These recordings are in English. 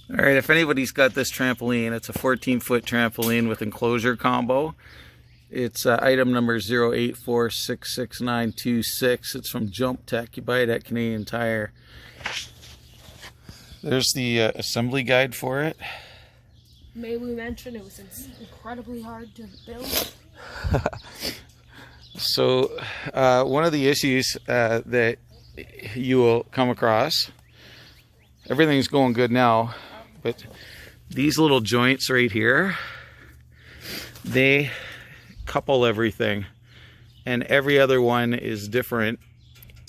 All right, if anybody's got this trampoline, it's a 14-foot trampoline with enclosure combo. It's item number 084666926. It's from JumpTek. You buy it at Canadian Tire. There's the assembly guide for it. May we mention it was incredibly hard to build? So one of the issues that you will come across, everything's going good now, but these little joints right here, they couple everything, and every other one is different.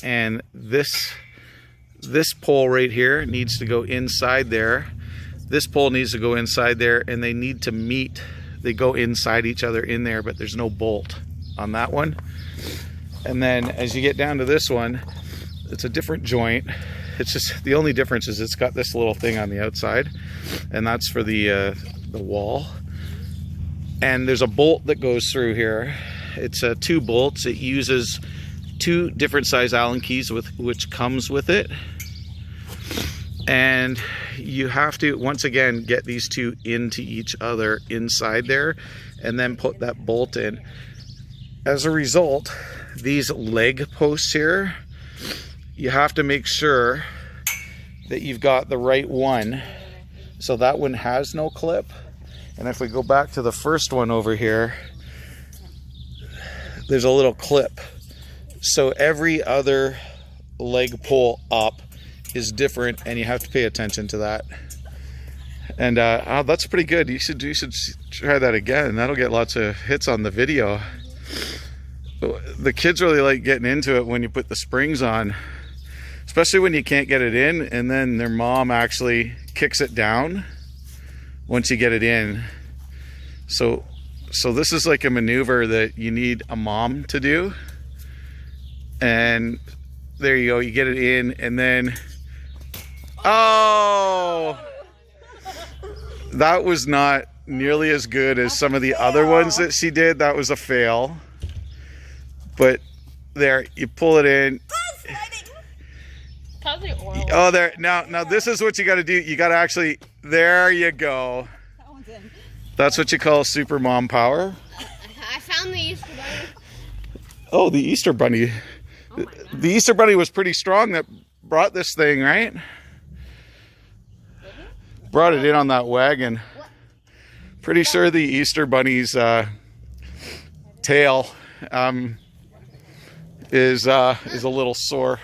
And this pole right here needs to go inside there. This pole needs to go inside there, and they need to meet. They go inside each other in there, but there's no bolt on that one. And then as you get down to this one, it's a different joint. It's just, the only difference is it's got this little thing on the outside, and that's for the wall. And there's a bolt that goes through here. It's 2 bolts. It uses 2 different size Allen keys which comes with it. And you have to, once again, get these 2 into each other inside there, and then put that bolt in. As a result, these leg posts here, you have to make sure that you've got the right one. So that one has no clip. And if we go back to the first one over here, there's a little clip. So every other leg pull up is different, and you have to pay attention to that. And oh, that's pretty good. You should try that again. That'll get lots of hits on the video. The kids really like getting into it when you put the springs on, especially when you can't get it in, and then their mom actually kicks it down once you get it in. So this is like a maneuver that you need a mom to do. And there you go, you get it in, and then, oh, that was not nearly as good as some of the other ones that she did. That was a fail. But there, you pull it in. Oh, there. Now this is what you got to do. You got to actually, there you go. That one's in. That's what you call super mom power. I found the Easter Bunny. Oh, the Easter Bunny. Oh The Easter Bunny was pretty strong that brought this thing, right? Brought it in on that wagon. Pretty sure the Easter Bunny's tail is a little sore.